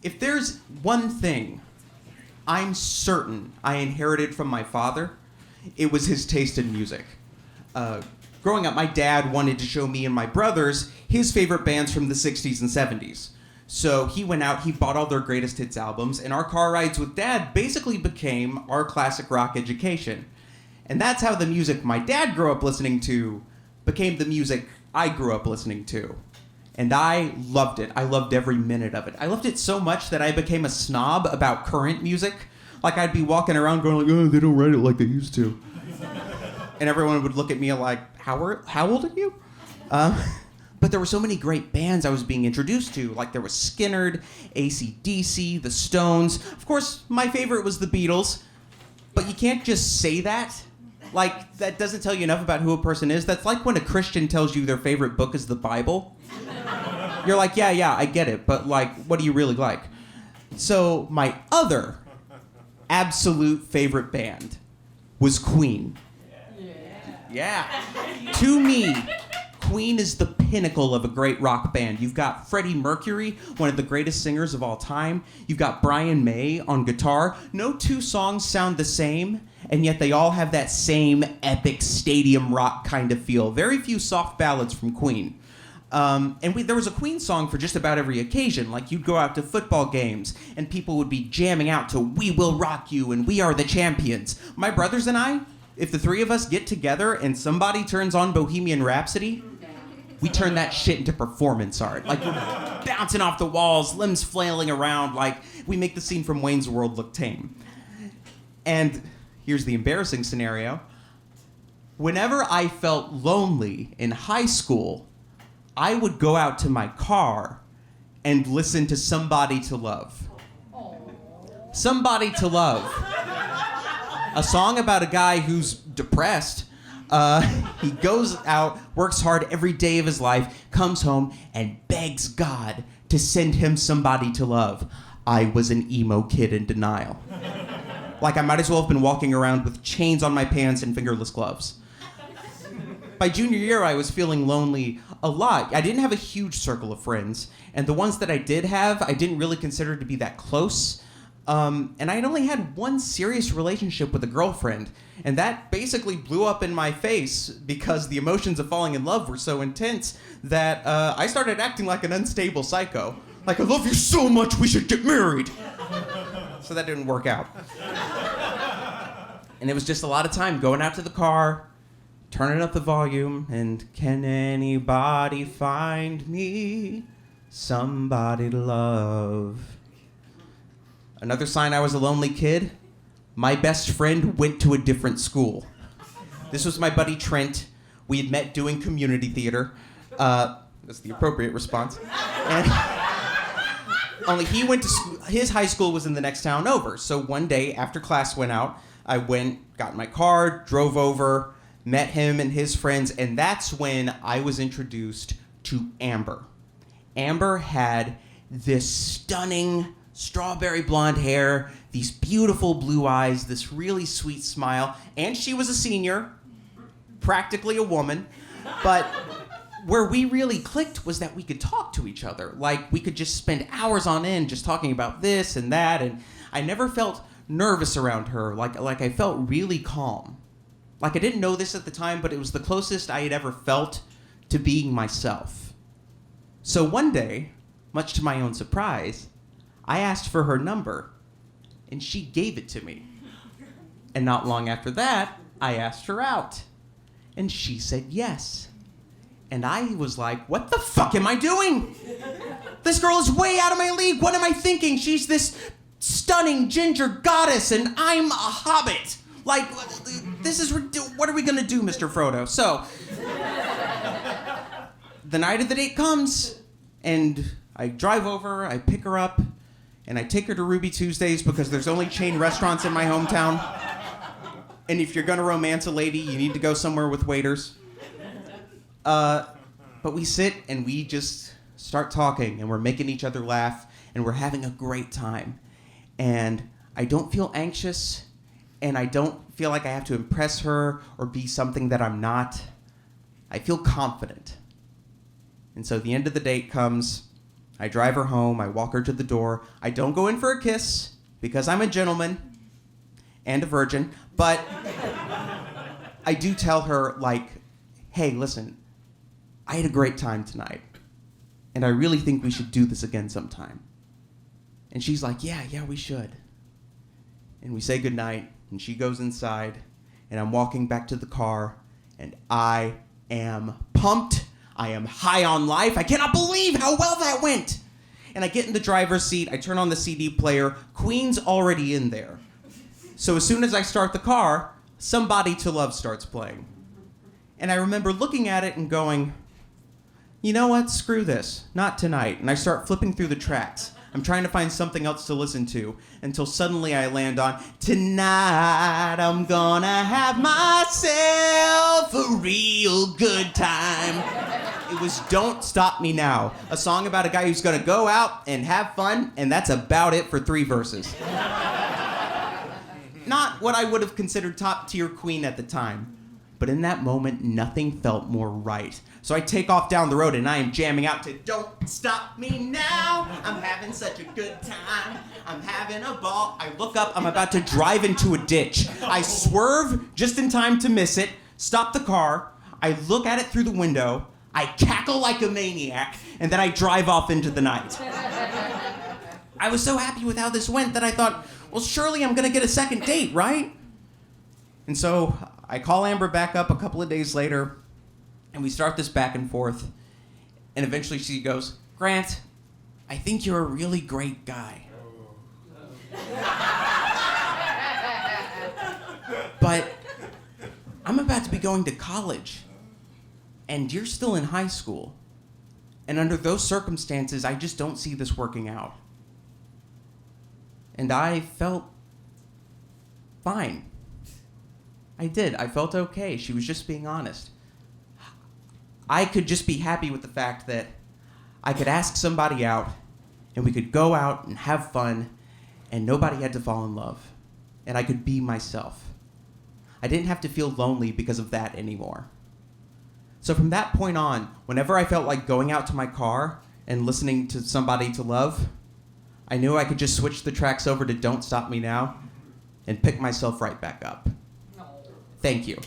If there's one thing I'm certain I inherited from my father, it was his taste in music. Growing up, my dad wanted to show me and my brothers his favorite bands from the 60s and 70s. So he went out, he bought all their greatest hits albums, and our car rides with Dad basically became our classic rock education. And that's how the music my dad grew up listening to became the music I grew up listening to. And I loved it. I loved every minute of it. I loved it so much that I became a snob about current music. Like, I'd be walking around going like, oh, they don't write it like they used to. And everyone would look at me like, how old are you? But there were so many great bands I was being introduced to. Like, there was Skynyrd, AC/DC, the Stones. Of course, my favorite was the Beatles. But you can't just say that. Like, that doesn't tell you enough about who a person is. That's like when a Christian tells you their favorite book is the Bible. You're like, yeah, I get it. But, like, what do you really like? So my other absolute favorite band was Queen. Yeah. To me, Queen is the pinnacle of a great rock band. You've got Freddie Mercury, one of the greatest singers of all time. You've got Brian May on guitar. No two songs sound the same, and yet they all have that same epic stadium rock kind of feel. Very few soft ballads from Queen. There was a Queen song for just about every occasion. Like, you'd go out to football games, and people would be jamming out to We Will Rock You and We Are the Champions. My brothers and I, if the three of us get together and somebody turns on Bohemian Rhapsody, we turn that shit into performance art. Like, we're bouncing off the walls, limbs flailing around, like we make the scene from Wayne's World look tame. And here's the embarrassing scenario. Whenever I felt lonely in high school, I would go out to my car and listen to Somebody to Love. Somebody to Love. A song about a guy who's depressed. He goes out, works hard every day of his life, comes home, and begs God to send him somebody to love. I was an emo kid in denial. Like, I might as well have been walking around with chains on my pants and fingerless gloves. By junior year, I was feeling lonely a lot. I didn't have a huge circle of friends, and the ones that I did have, I didn't really consider to be that close. And I'd only had one serious relationship with a girlfriend, and that basically blew up in my face because the emotions of falling in love were so intense that I started acting like an unstable psycho. Like, I love you so much, we should get married. So that didn't work out. And it was just a lot of time going out to the car, turning up the volume, and can anybody find me somebody to love? Another sign I was a lonely kid, my best friend went to a different school. This was my buddy Trent. We had met doing community theater. That's the appropriate response. And only he went to school, his high school was in the next town over. So one day after class went out, I went, got in my car, drove over, met him and his friends, and that's when I was introduced to Amber. Amber had this stunning strawberry blonde hair, these beautiful blue eyes, this really sweet smile, and she was a senior, practically a woman, but where we really clicked was that we could talk to each other. Like, we could just spend hours on end just talking about this and that, and I never felt nervous around her. Like I felt really calm. Like, I didn't know this at the time, but it was the closest I had ever felt to being myself. So one day, much to my own surprise, I asked for her number, and she gave it to me. And not long after that, I asked her out, and she said yes. And I was like, what the fuck am I doing? This girl is way out of my league. What am I thinking? She's this stunning ginger goddess, and I'm a hobbit. Like, this is, what are we gonna do, Mr. Frodo? So, the night of the date comes, and I drive over, I pick her up, and I take her to Ruby Tuesdays because there's only chain restaurants in my hometown. And if you're gonna romance a lady, you need to go somewhere with waiters. But we sit and we just start talking, and we're making each other laugh, and we're having a great time. And I don't feel anxious, and I don't feel like I have to impress her or be something that I'm not. I feel confident. And so the end of the date comes. I drive her home. I walk her to the door. I don't go in for a kiss because I'm a gentleman and a virgin, but I do tell her, like, hey, listen, I had a great time tonight, and I really think we should do this again sometime. And she's like, yeah, we should. And we say goodnight, and she goes inside, and I'm walking back to the car, and I am pumped. I am high on life. I cannot believe how well that went. And I get in the driver's seat. I turn on the CD player. Queen's already in there. So as soon as I start the car, Somebody to Love starts playing. And I remember looking at it and going, you know what? Screw this. Not tonight. And I start flipping through the tracks. I'm trying to find something else to listen to until suddenly I land on, tonight I'm gonna have myself a real good time. It was Don't Stop Me Now, a song about a guy who's gonna go out and have fun, and that's about it for 3 verses. Not what I would have considered top-tier Queen at the time, but in that moment, nothing felt more right. So I take off down the road and I am jamming out to Don't Stop Me Now. I'm having such a good time. I'm having a ball. I look up, I'm about to drive into a ditch. I swerve just in time to miss it, stop the car. I look at it through the window. I cackle like a maniac, and then I drive off into the night. I was so happy with how this went that I thought, well, surely I'm gonna get a second date, right? And so I call Amber back up a couple of days later, and we start this back and forth. And eventually she goes, Grant, I think you're a really great guy. But I'm about to be going to college, and you're still in high school. And under those circumstances, I just don't see this working out. And I felt fine. I did. I felt okay. She was just being honest. I could just be happy with the fact that I could ask somebody out, and we could go out and have fun, and nobody had to fall in love. And I could be myself. I didn't have to feel lonely because of that anymore. So from that point on, whenever I felt like going out to my car and listening to Somebody to Love, I knew I could just switch the tracks over to Don't Stop Me Now and pick myself right back up. Thank you.